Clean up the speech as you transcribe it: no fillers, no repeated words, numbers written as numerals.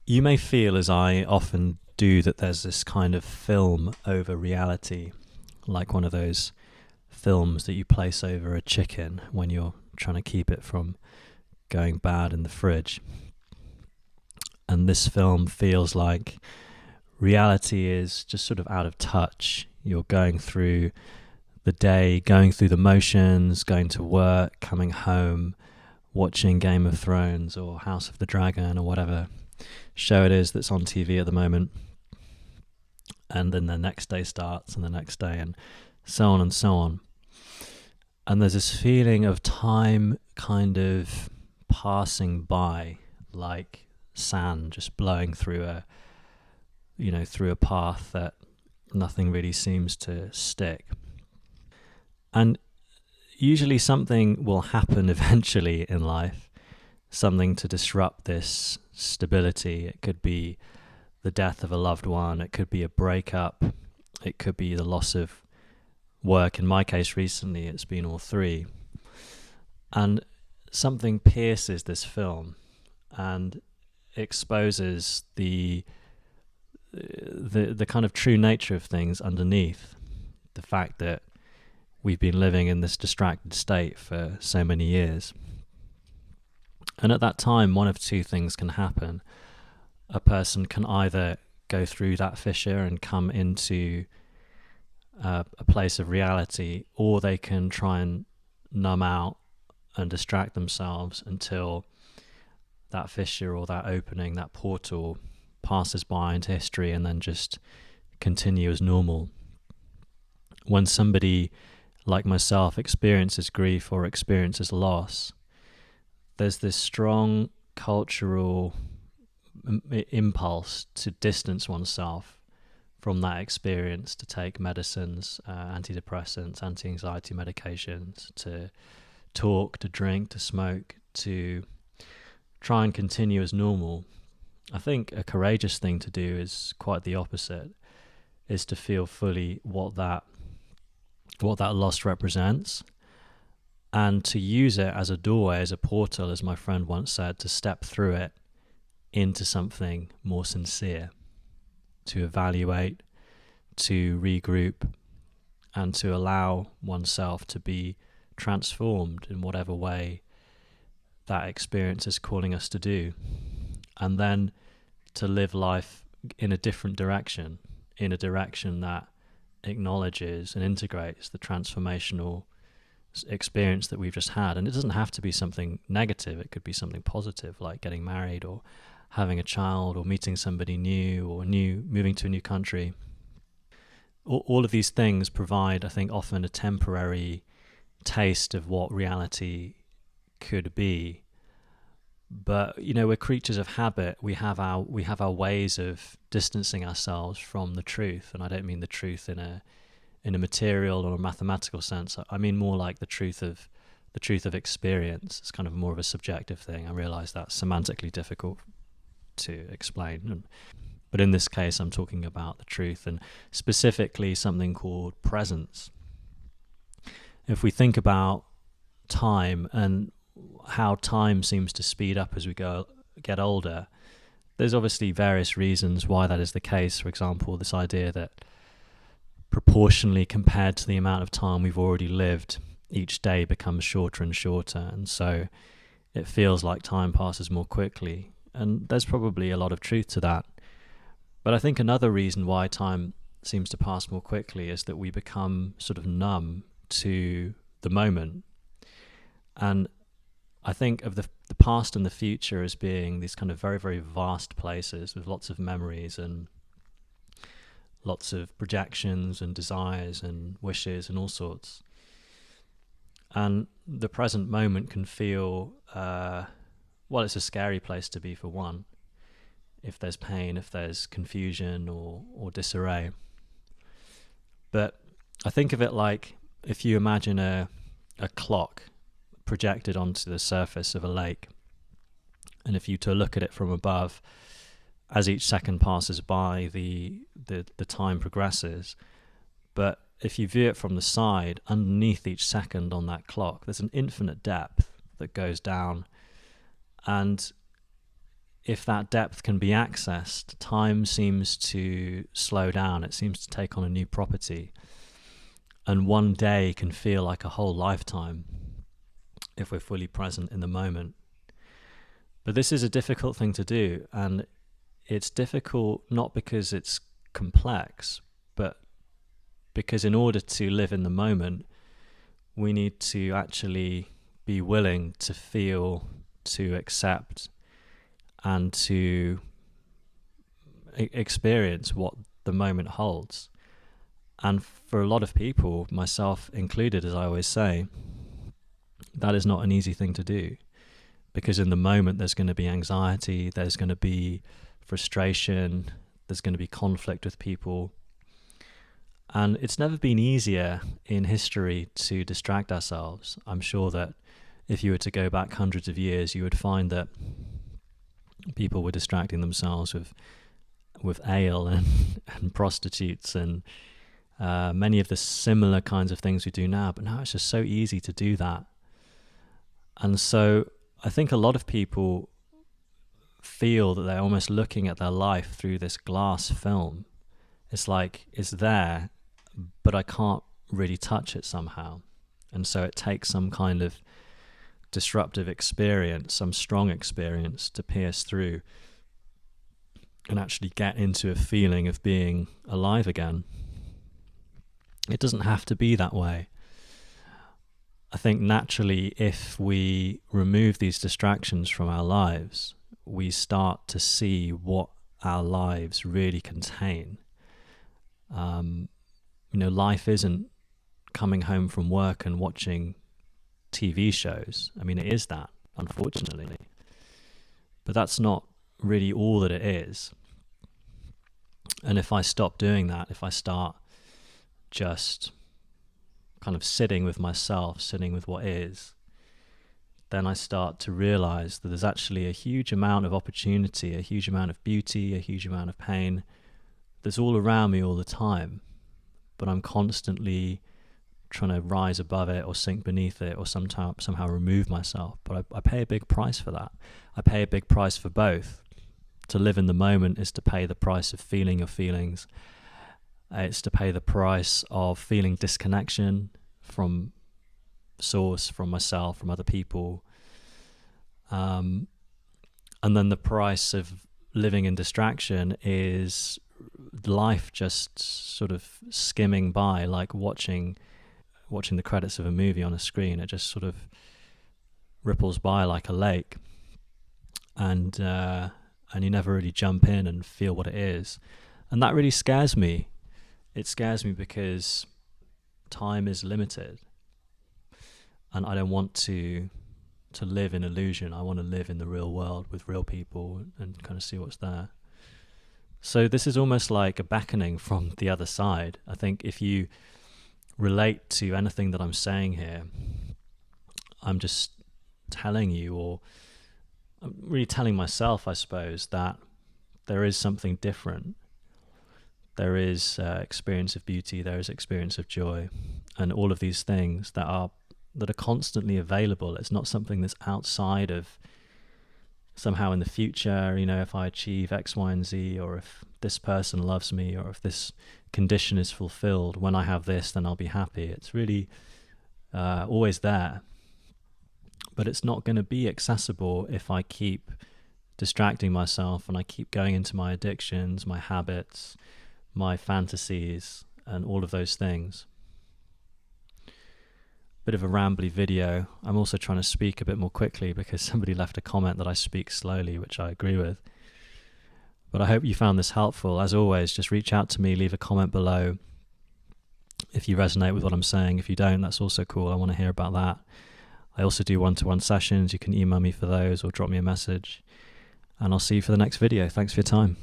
You may feel, as I often do, that there's this kind of film over reality, like one of those films that you place over a chicken when you're trying to keep it from going bad in the fridge. And this film feels like reality is just sort of out of touch. You're going through the day, going through the motions, going to work, coming home, watching Game of Thrones or House of the Dragon or whatever show it is that's on TV at the moment. And then the next day starts and the next day and so on and so on. And there's this feeling of time kind of passing by, like sand just blowing through a path that nothing really seems to stick. And usually something will happen eventually in life, something to disrupt this stability. It could be the death of a loved one, it could be a breakup, it could be the loss of work. In my case recently, it's been all three. And something pierces this film and exposes the kind of true nature of things underneath. The fact that we've been living in this distracted state for so many years. And at that time, one of two things can happen. A person can either go through that fissure and come into a place of reality, or they can try and numb out and distract themselves until that fissure or that opening, that portal, passes by into history and then just continue as normal. When somebody like myself experiences grief or experiences loss, there's this strong cultural impulse to distance oneself from that experience, to take medicines, antidepressants, anti-anxiety medications, to talk, to drink, to smoke, to try and continue as normal. I think a courageous thing to do is quite the opposite, is to feel fully what that loss represents, and to use it as a doorway, as a portal, as my friend once said, to step through it into something more sincere, to evaluate, to regroup, and to allow oneself to be transformed in whatever way that experience is calling us to do. And then to live life in a different direction, in a direction that acknowledges and integrates the transformational experience that we've just had. And it doesn't have to be something negative. It could be something positive, like getting married or having a child or meeting somebody new or moving to a new country. All of these things provide, I think, often a temporary taste of what reality could be. But we're creatures of habit. We have our ways of distancing ourselves from the truth, and I don't mean the truth in a material or a mathematical sense. I mean more like the truth of experience. It's kind of more of a subjective thing. I realise that's semantically difficult to explain, but in this case, I'm talking about the truth, and specifically something called presence. If we think about time and how time seems to speed up as we get older, there's obviously various reasons why that is the case. For example, this idea that proportionally compared to the amount of time we've already lived, each day becomes shorter and shorter, and so it feels like time passes more quickly. And there's probably a lot of truth to that. But I think another reason why time seems to pass more quickly is that we become sort of numb to the moment. And I think of the past and the future as being these kind of very, very vast places with lots of memories and lots of projections and desires and wishes and all sorts. And the present moment can feel, it's a scary place to be, for one, if there's pain, if there's confusion or disarray. But I think of it like if you imagine a clock projected onto the surface of a lake, and if you to look at it from above, as each second passes by, the time progresses. But if you view it from the side, underneath each second on that clock, there's an infinite depth that goes down, and if that depth can be accessed, time seems to slow down. It seems to take on a new property. And one day can feel like a whole lifetime if we're fully present in the moment. But this is a difficult thing to do, and it's difficult not because it's complex, but because in order to live in the moment, we need to actually be willing to feel, to accept, and to experience what the moment holds. And for a lot of people, myself included, as I always say, that is not an easy thing to do, because in the moment there's going to be anxiety, there's going to be frustration, there's going to be conflict with people. And it's never been easier in history to distract ourselves. I'm sure that if you were to go back hundreds of years, you would find that people were distracting themselves with ale and prostitutes and many of the similar kinds of things we do now. But now it's just so easy to do that. And so I think a lot of people feel that they're almost looking at their life through this glass film. It's like it's there, but I can't really touch it somehow. And so it takes some kind of disruptive experience, some strong experience to pierce through and actually get into a feeling of being alive again. It doesn't have to be that way. I think naturally, if we remove these distractions from our lives, we start to see what our lives really contain. Life isn't coming home from work and watching TV shows. I mean, it is that, unfortunately. But that's not really all that it is. And if I stop doing that, if I start just kind of sitting with myself, sitting with what is, then I start to realize that there's actually a huge amount of opportunity, a huge amount of beauty, a huge amount of pain that's all around me all the time. But I'm constantly trying to rise above it or sink beneath it or somehow remove myself. But I pay a big price for that. I pay a big price for both. To live in the moment is to pay the price of feeling your feelings. It's to pay the price of feeling disconnection from source, from myself, from other people. And then the price of living in distraction is life just sort of skimming by, like watching the credits of a movie on a screen. It just sort of ripples by like a lake, and you never really jump in and feel what it is. And that really scares me. It scares me because time is limited, and I don't want to live in illusion. I want to live in the real world with real people and kind of see what's there. So this is almost like a beckoning from the other side. I think if you relate to anything that I'm saying here, I'm just telling you, or I'm really telling myself, I suppose, that there is something different. There is experience of beauty, there is experience of joy, and all of these things that are constantly available. It's not something that's outside of somehow in the future, if I achieve X, Y, and Z, or if this person loves me, or if this condition is fulfilled, when I have this, then I'll be happy. It's really always there. But it's not going to be accessible if I keep distracting myself and I keep going into my addictions, my habits, my fantasies, and all of those things. Bit of a rambly video. I'm also trying to speak a bit more quickly because somebody left a comment that I speak slowly, which I agree with. But I hope you found this helpful. As always, just reach out to me, leave a comment below if you resonate with what I'm saying. If you don't, that's also cool. I want to hear about that. I also do one-to-one sessions. You can email me for those or drop me a message. And I'll see you for the next video. Thanks for your time.